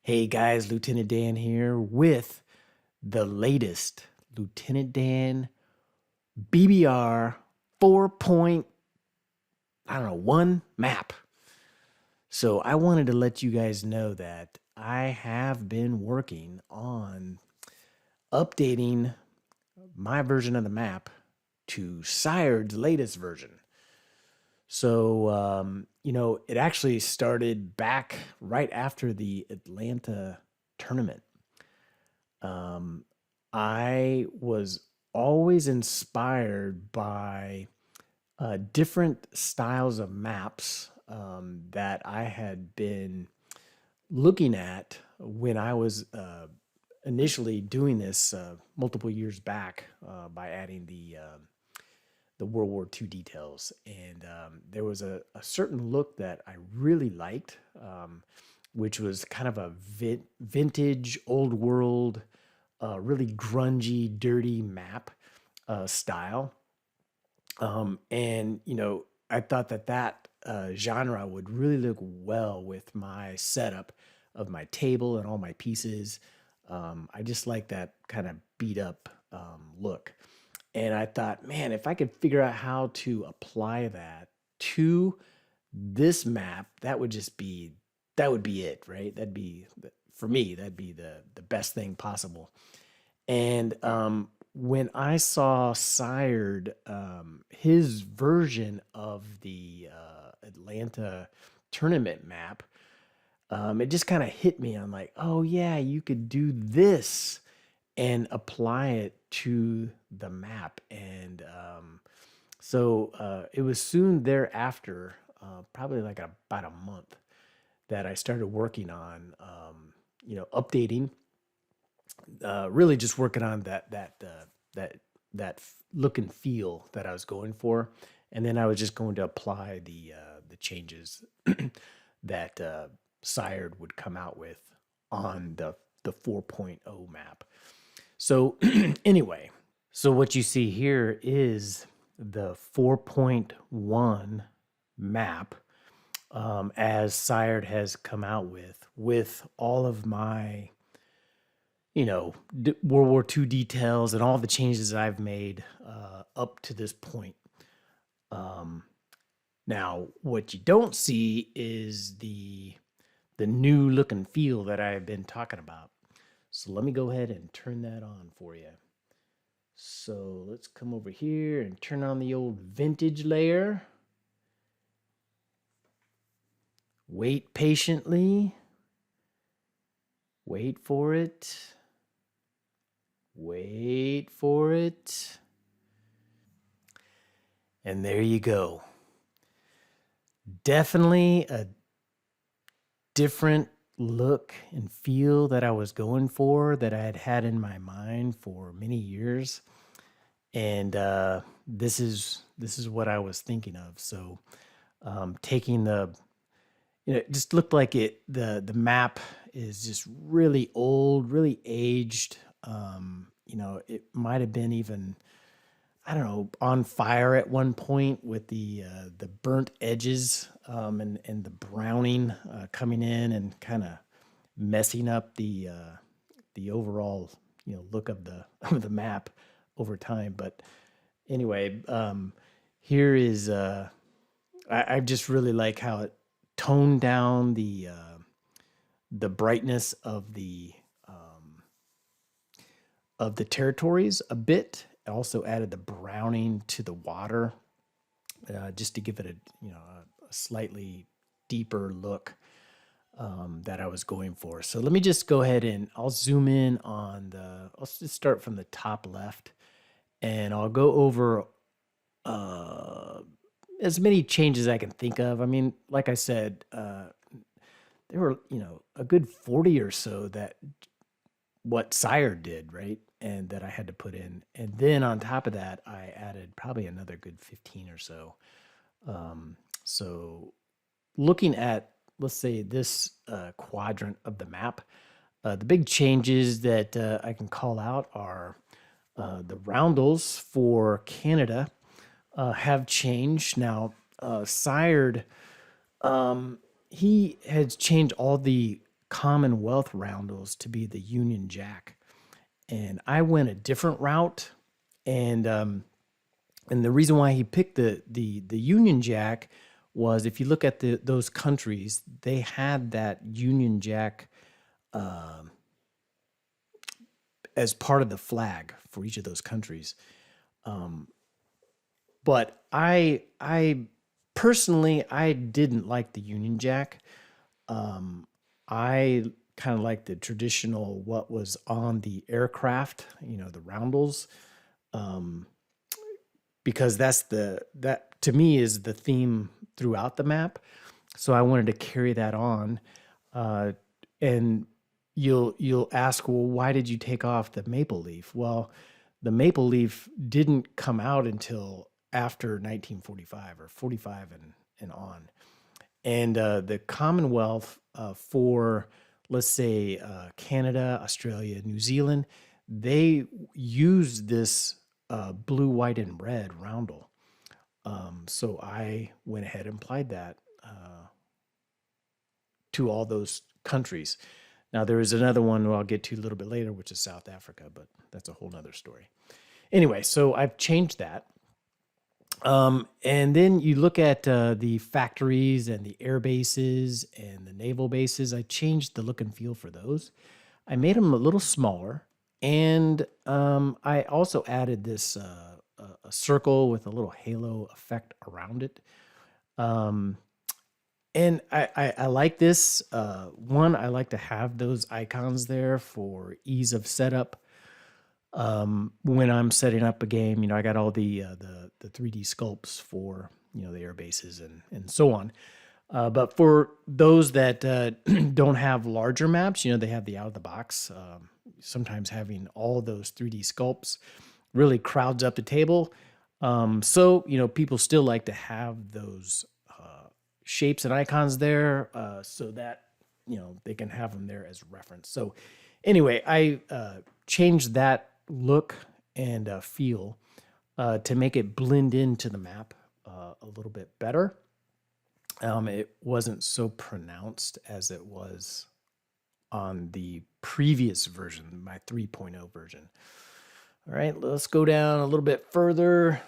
Hey guys, Lieutenant Dan here with the latest Lieutenant Dan BBR 4. I don't know, 1 map. So I wanted to let you guys know that I have been working on updating my version of the map to Sired's latest version. So, it actually started back right after the Atlanta tournament. I was always inspired by different styles of maps that I had been looking at when I was initially doing this multiple years back by adding the World War II details. And there was a certain look that I really liked, which was kind of a vintage, old world, really grungy, dirty map style. I thought that genre would really look well with my setup of my table and all my pieces. I just like that kind of beat up look. And I thought, man, if I could figure out how to apply that to this map, that would be it, right? For me, that'd be the best thing possible. And when I saw Sired, his version of the Atlanta tournament map, it just kind of hit me. I'm like, oh yeah, you could do this and apply it to the map. And it was soon thereafter, probably like about a month, that I started working on, updating. Really just working on that look and feel that I was going for, and then I was just going to apply the changes that Sired would come out with on the 4.0 map. So anyway, so what you see here is the 4.1 map as Sired has come out with all of my World War II details and all the changes I've made up to this point. Now, what you don't see is the new look and feel that I've been talking about. So let me go ahead and turn that on for you. So let's come over here and turn on the old vintage layer. Wait patiently. Wait for it. Wait for it. And there you go. Definitely a different look and feel that I was going for, that I had had in my mind for many years. And this is what I was thinking of. So taking it just looked like the map is just really old, really aged. It might have been even, I don't know, on fire at one point with the burnt edges and the browning coming in and kind of messing up the overall look of the of the map over time. But anyway, here is I just really like how it toned down the brightness of the territories a bit. It also added the browning to the water, just to give it a slightly deeper look that I was going for. So let me just go ahead and I'll zoom in on I'll just start from the top left, and I'll go over as many changes I can think of. I mean, like I said, there were, a good 40 or so that what Sire did, right? And that I had to put in. And then on top of that, I added probably another good 15 or so. So looking at, let's say, this quadrant of the map, the big changes that I can call out are the roundels for Canada have changed. Now, Sired, he has changed all the Commonwealth roundels to be the Union Jack. And I went a different route. And the reason why he picked the Union Jack was, if you look at those countries, they had that Union Jack as part of the flag for each of those countries. But I personally, I didn't like the Union Jack. I kind of like the traditional, what was on the aircraft, the roundels, because that to me is the theme throughout the map. So I wanted to carry that on. And you'll ask, well, why did you take off the maple leaf? Well, the maple leaf didn't come out until after 1945 or 45 and on. And the Commonwealth for, let's say, Canada, Australia, New Zealand, they use this blue, white, and red roundel. So I went ahead and applied that to all those countries. Now, there is another one I'll get to a little bit later, which is South Africa, but that's a whole nother story. Anyway, so I've changed that. And then you look at the factories and the air bases and the naval bases. I changed the look and feel for those. I made them a little smaller, and I also added this a circle with a little halo effect around it. And I like this. One, I like to have those icons there for ease of setup. When I'm setting up a game, I got all the 3D sculpts for, the air bases and so on. But for those that don't have larger maps, they have the out of the box. Sometimes having all those 3D sculpts really crowds up the table. So, people still like to have those shapes and icons there so that, they can have them there as reference. So anyway, I changed that look and feel to make it blend into the map a little bit better. It wasn't so pronounced as it was on the previous version, my 3.0 version. All right, let's go down a little bit further.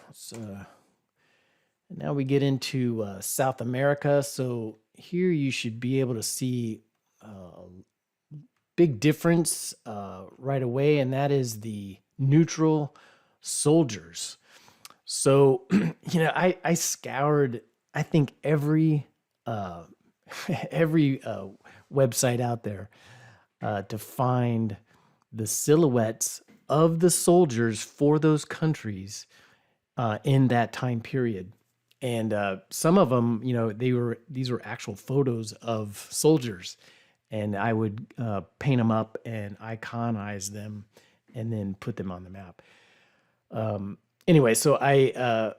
Now we get into South America. So here you should be able to see a big difference right away, and that is the neutral soldiers. So, I scoured, I think, every website out there to find the silhouettes of the soldiers for those countries in that time period. And some of them, these were actual photos of soldiers, and I would paint them up and iconize them and then put them on the map. Anyway, so I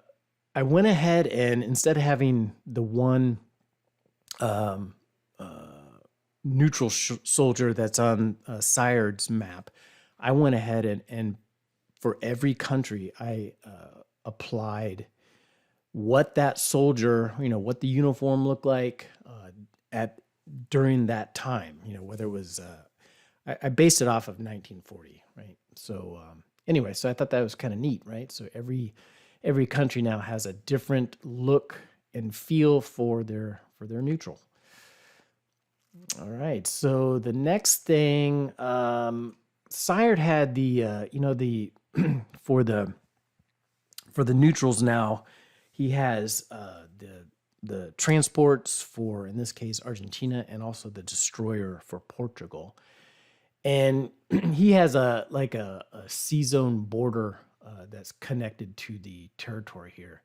went ahead, and instead of having the one neutral soldier that's on Sired's map, I went ahead and for every country, I applied what that soldier, what the uniform looked like during that time, whether it was, I based it off of 1940, right? So anyway, so I thought that was kind of neat, right? So every country now has a different look and feel for their neutral. All right, so the next thing, Sired had the for the neutrals now, he has the transports for, in this case, Argentina, and also the destroyer for Portugal. And he has a C-zone border that's connected to the territory here.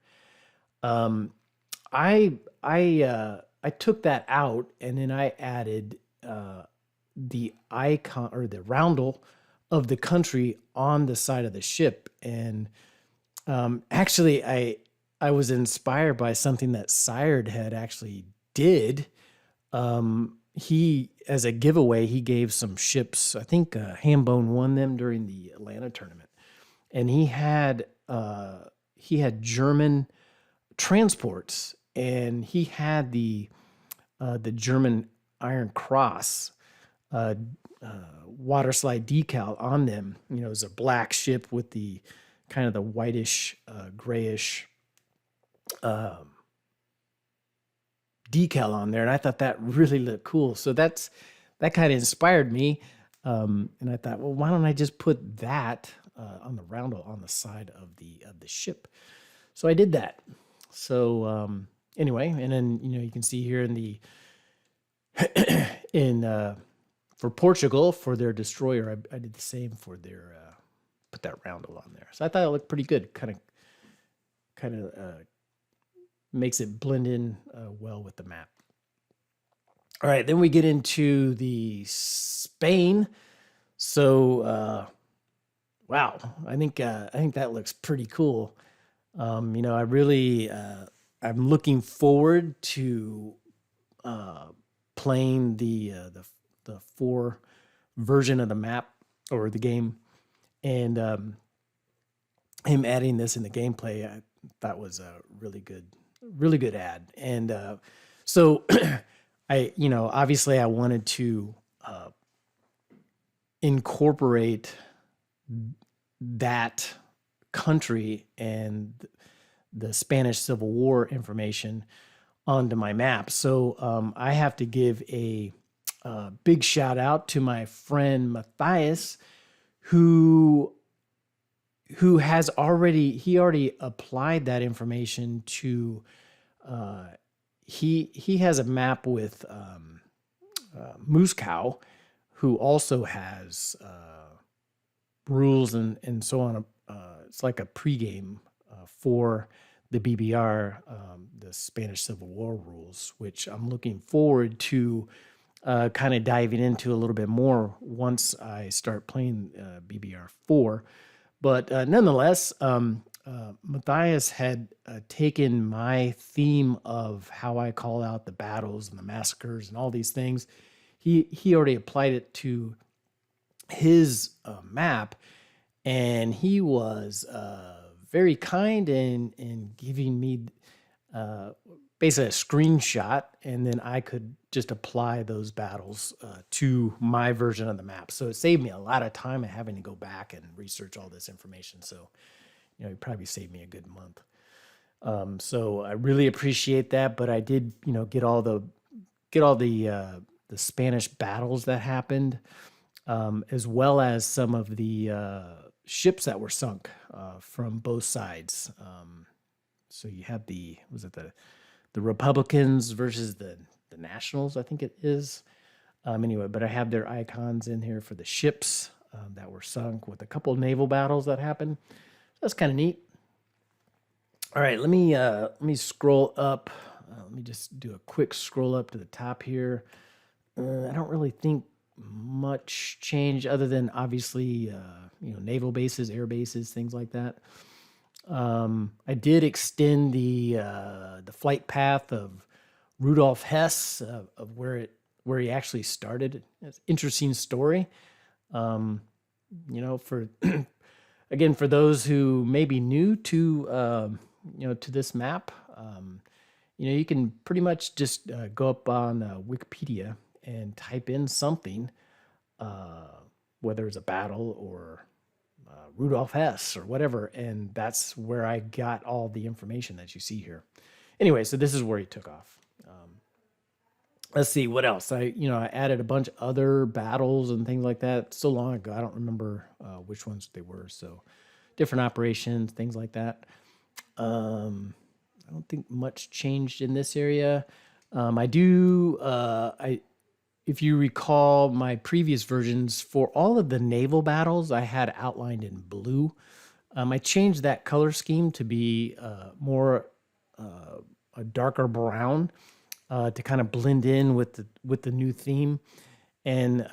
I took that out, and then I added the icon or the roundel of the country on the side of the ship. And actually, I was inspired by something that Sired had actually did. He, as a giveaway, he gave some ships. I think Hambone won them during the Atlanta tournament, and he had German transports, and he had the German Iron Cross uh, water slide decal on them. You know, it was a black ship with the kind of the whitish, grayish decal on there, and I thought that really looked cool. So that kind of inspired me, and I thought, well, why don't I just put that on the roundel on the side of the ship? So I did that. So anyway, and then you can see here in the for Portugal for their destroyer, I did the same for their put that roundel on there. So I thought it looked pretty good. Kind of makes it blend in well with the map. All right, then we get into the Spain. So wow, I think that looks pretty cool. I really I'm looking forward to playing the 4 version of the map or the game, and him adding this in the gameplay, I thought was a really good add. And so obviously I wanted to incorporate that country and the Spanish Civil War information onto my map. So I have to give a big shout out to my friend Matthias, who already applied that information to he has a map with Moose Cow, who also has rules and so on. It's like a pregame for the BBR, the Spanish Civil War rules, which I'm looking forward to kind of diving into a little bit more once I start playing BBR4. But nonetheless, Matthias had taken my theme of how I call out the battles and the massacres and all these things. He already applied it to his map, and he was very kind in giving me basically a screenshot, and then I could just apply those battles to my version of the map. So it saved me a lot of time of having to go back and research all this information. So, it probably saved me a good month. So I really appreciate that. But I did, get all the Spanish battles that happened, as well as some of the ships that were sunk from both sides. So you have the Republicans versus the Nationals, I think it is. Anyway, but I have their icons in here for the ships that were sunk, with a couple of naval battles that happened. That's kind of neat. All right, let me scroll up. Let me just do a quick scroll up to the top here. I don't really think much change other than obviously naval bases, air bases, things like that. I did extend the flight path of Rudolf Hess, of where he actually started. It's an interesting story. For again, for those who may be new to to this map, you can pretty much just go up on Wikipedia and type in something, whether it's a battle or Rudolf Hess or whatever, and that's where I got all the information that you see here. Anyway, so this is where he took off. Let's see what else. I added a bunch of other battles and things like that so long ago. I don't remember which ones they were. So different operations, things like that. I don't think much changed in this area. If you recall my previous versions, for all of the naval battles, I had outlined in blue. I changed that color scheme to be more a darker brown to kind of blend in with the new theme, and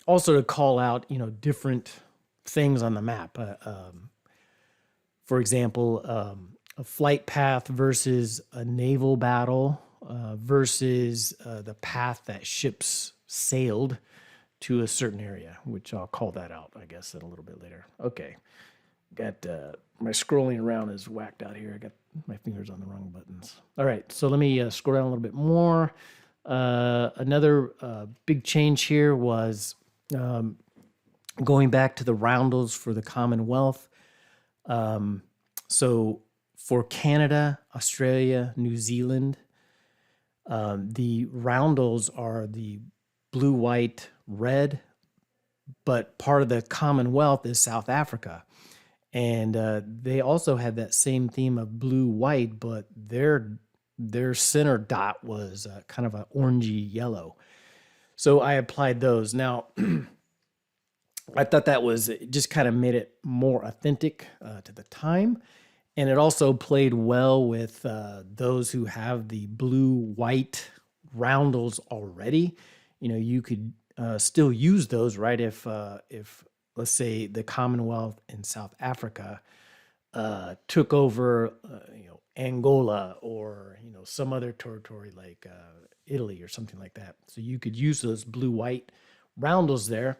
also to call out different things on the map. For example, a flight path versus a naval battle. Versus the path that ships sailed to a certain area, which I'll call that out, I guess, a little bit later. Okay, got my scrolling around is whacked out here. I got my fingers on the wrong buttons. All right, so let me scroll down a little bit more. Another big change here was going back to the roundels for the Commonwealth. So for Canada, Australia, New Zealand, the roundels are the blue, white, red, but part of the Commonwealth is South Africa. And they also had that same theme of blue, white, but their center dot was kind of an orangey yellow. So I applied those. Now, I thought that was, it just kind of made it more authentic to the time. And it also played well with those who have the blue-white roundels already. You know, you could still use those, right? If let's say the Commonwealth in South Africa took over, Angola or some other territory like Italy or something like that. So you could use those blue-white roundels there.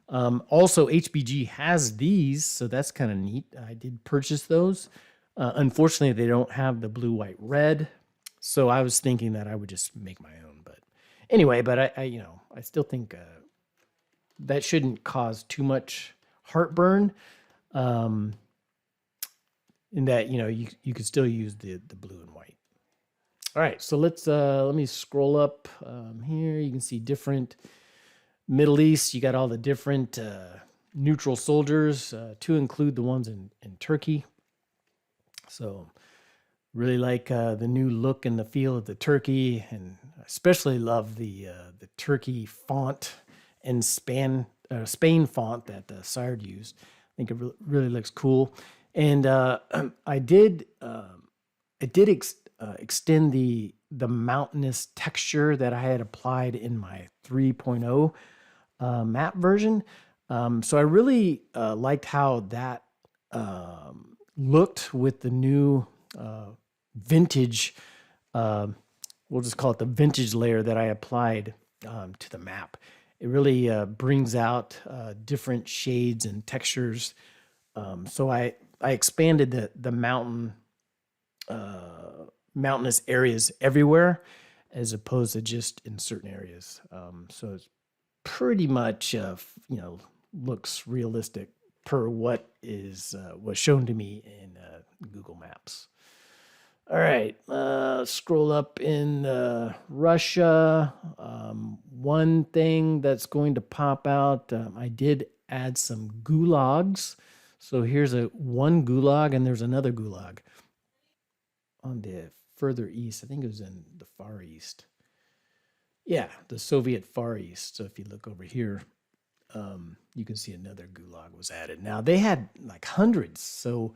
Also, HBG has these, so that's kind of neat. I did purchase those. Unfortunately, they don't have the blue, white, red. So I was thinking that I would just make my own. But anyway, I still think that shouldn't cause too much heartburn. In that, you could still use the blue and white. All right, so let me scroll up here. You can see different Middle East. You got all the different neutral soldiers to include the ones in Turkey. So really like the new look and the feel of the turkey, and especially love the turkey font and Spain font that Sired used. I think it really looks cool. And I did extend the mountainous texture that I had applied in my 3.0 map version. So I really liked how that looked with the new vintage, we'll just call it the vintage layer that I applied to the map. It really brings out different shades and textures. So I expanded the mountainous areas everywhere, as opposed to just in certain areas. So it's pretty much looks realistic per what was shown to me in Google Maps. All right, scroll up in Russia. One thing that's going to pop out, I did add some gulags. So here's one gulag, and there's another gulag on the further east. I think it was in the Far East. Yeah, the Soviet Far East. So if you look over here, you can see another gulag was added. Now they had like hundreds. So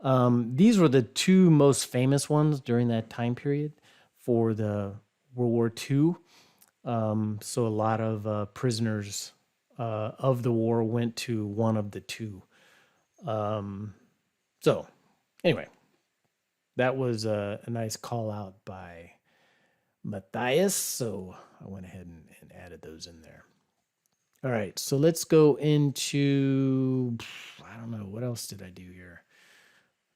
these were the two most famous ones during that time period for the World War II. So a lot of prisoners of the war went to one of the two. So anyway, that was a nice call out by Matthias. So I went ahead and added those in there. All right, so let's go into, I don't know, what else did I do here?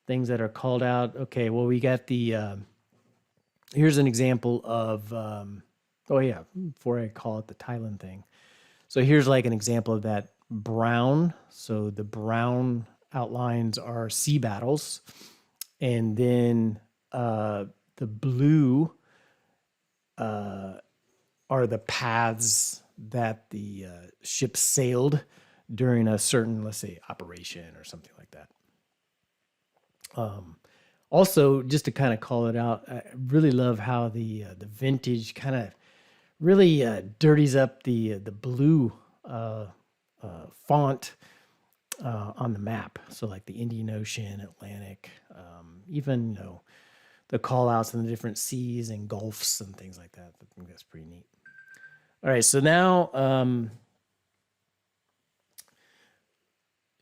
Things that are called out. Okay, well, we got the, here's an example of, before I call it the Thailand thing. So here's like an example of that brown. So the brown outlines are sea battles. And then the blue are the paths that the ship sailed during a certain, let's say, operation or something like that. Also, just to kind of call it out, I really love how the vintage kind of really dirties up the blue font on the map. So like the Indian Ocean, Atlantic, even the call outs in the different seas and gulfs and things like that. I think that's pretty neat. All right, so now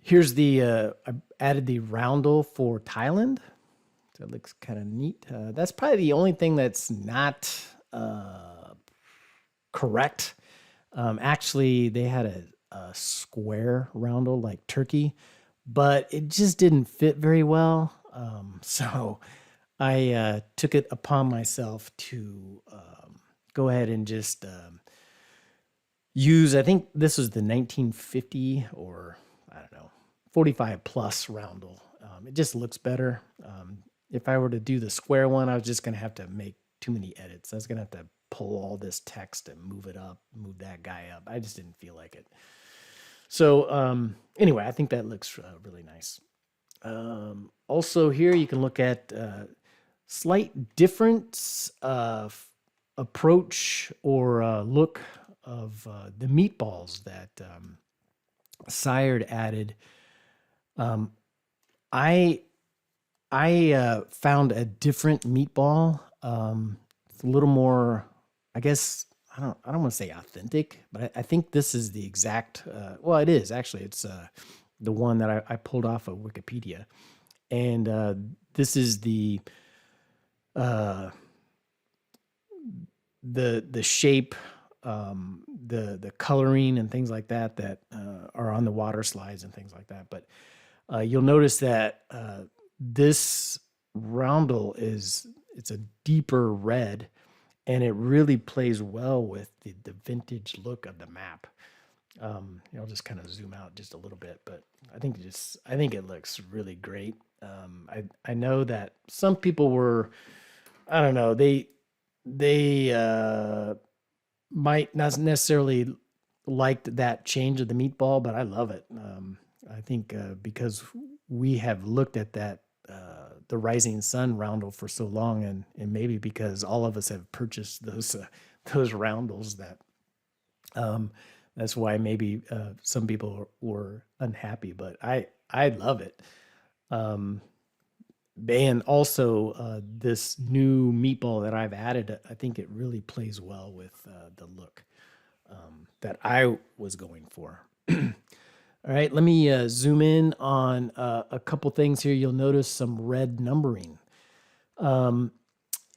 here's I added the roundel for Thailand. So it looks kind of neat. That's probably the only thing that's not correct. Actually, they had a square roundel like Turkey, but it just didn't fit very well. So I took it upon myself to go ahead and just use, I think this was the 1950 or I don't know, 45 plus roundel. It just looks better. If I were to do the square one, I was just going to have to make too many edits. I was going to have to pull all this text and move it up, move that guy up. I just didn't feel like it. So anyway, I think that looks really nice. Also here you can look at slight difference of approach or look of the meatballs that Sired added. I found a different meatball. It's a little more, I guess, I don't want to say authentic, but I think this is the exact, well, it is actually, it's the one that I pulled off of Wikipedia. And this is the shape, the coloring and things like that are on the water slides and things like that. But you'll notice that this roundel it's a deeper red, and it really plays well with the vintage look of the map. I'll just kind of zoom out just a little bit, but I think it looks really great. I know that some people were, I don't know, they might not necessarily liked that change of the meatball, but I love it. I think because we have looked at that the Rising Sun roundel for so long, and maybe because all of us have purchased those roundels, that that's why maybe some people were unhappy, but I love it. And also this new meatball that I've added, I think it really plays well with the look that I was going for. All right, let me zoom in on a couple things here. You'll notice some red numbering.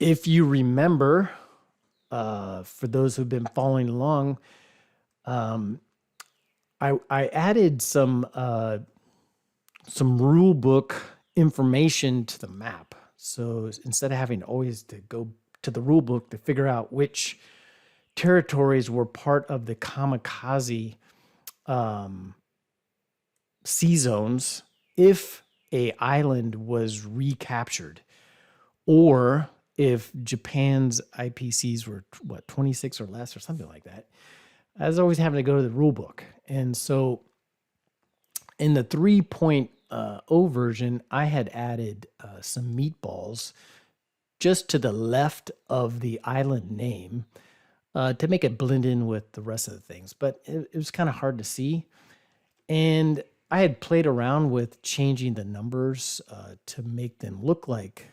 If you remember, for those who've been following along, I added some rule book information to the map. So instead of having always to go to the rule book to figure out which territories were part of the kamikaze sea zones if a island was recaptured, or if Japan's IPCs were 26 or less or something like that, I was always having to go to the rule book. And so in the 3.0 version, I had added some meatballs just to the left of the island name to make it blend in with the rest of the things. But it was kind of hard to see. And I had played around with changing the numbers to make them look like,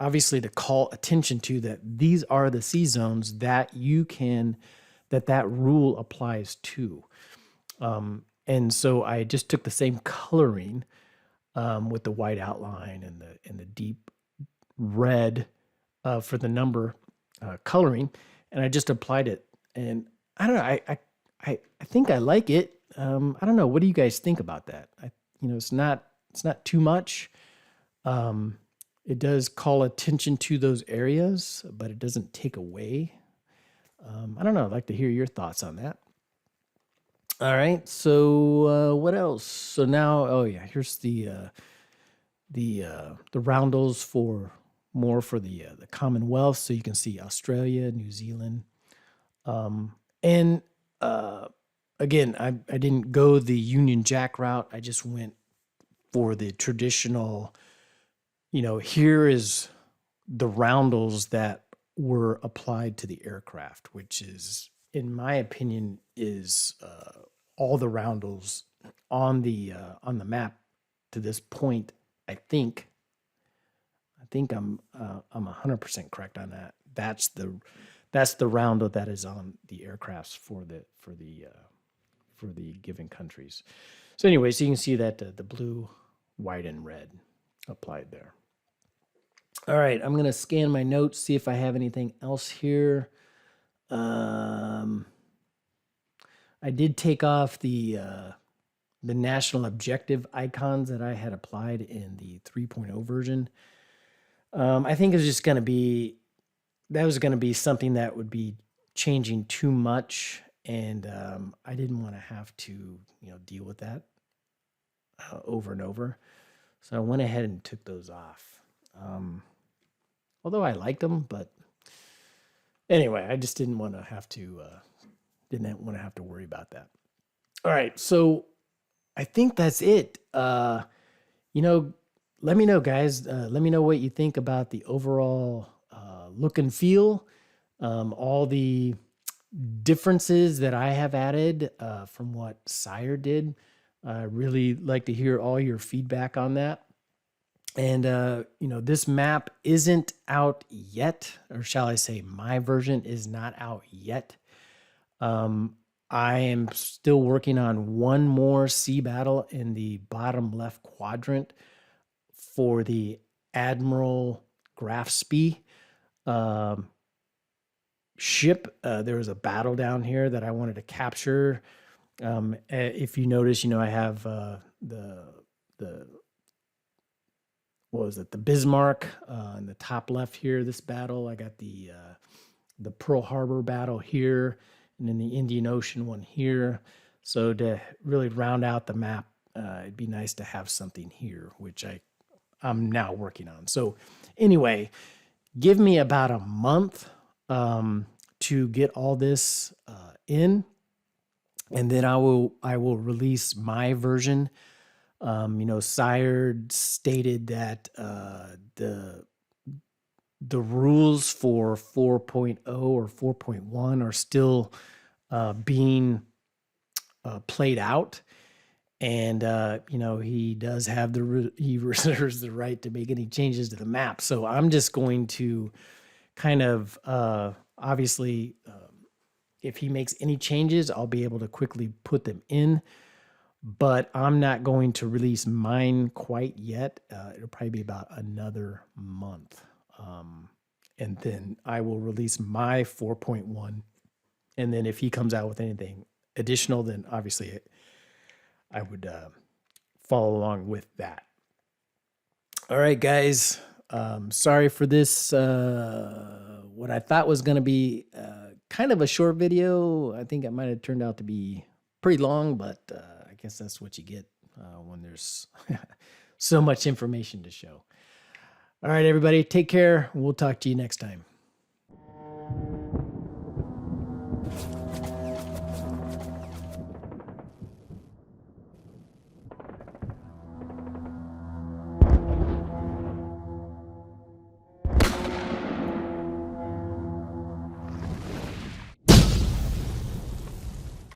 obviously to call attention to that these are the sea zones that that rule applies to. And so I just took the same coloring with the white outline and the deep red for the number coloring, and I just applied it. And I don't know, I think I like it. I don't know. What do you guys think about that? It's not too much. It does call attention to those areas, but it doesn't take away. I don't know. I'd like to hear your thoughts on that. All right. So what else? So now, here's the roundels for the Commonwealth. So you can see Australia, New Zealand, and again, I didn't go the Union Jack route. I just went for the traditional, here is the roundels that were applied to the aircraft, which is, in my opinion, is all the roundels on the map to this point. I think I'm 100% correct on that. That's the roundel that is on the aircrafts for the given countries. So anyway, so you can see that the blue, white, and red applied there. All right, I'm going to scan my notes, see if I have anything else here. I did take off the national objective icons that I had applied in the 3.0 version. I think it's just going to be that was going to be something that would be changing too much, and I didn't want to have to, deal with that over and over. So I went ahead and took those off. Although I liked them, but anyway, I just didn't want to have to worry about that. All right, so I think that's it. Let me know, guys. Let me know what you think about the overall look and feel. All the differences that I have added from what Sire did. I really like to hear all your feedback on that. And, this map isn't out yet, or shall I say my version is not out yet. I am still working on one more sea battle in the bottom left quadrant for the Admiral Grafspee ship. There was a battle down here that I wanted to capture. If you notice, I have the what was it? The Bismarck in the top left here. This battle, I got the Pearl Harbor battle here, and then the Indian Ocean one here. So to really round out the map, it'd be nice to have something here, which I'm now working on. So anyway, give me about a month to get all this in, and then I will release my version. Sire stated that the rules for 4.0 or 4.1 are still being played out. And, he does have he reserves the right to make any changes to the map. So I'm just going to kind of, obviously, if he makes any changes, I'll be able to quickly put them in. But I'm not going to release mine quite yet. It'll probably be about another month. And then I will release my 4.1. And then if he comes out with anything additional, then obviously I would follow along with that. All right, guys. Sorry for this. What I thought was going to be kind of a short video. I think it might have turned out to be pretty long, but I guess that's what you get when there's so much information to show. All right, everybody, take care. We'll talk to you next time.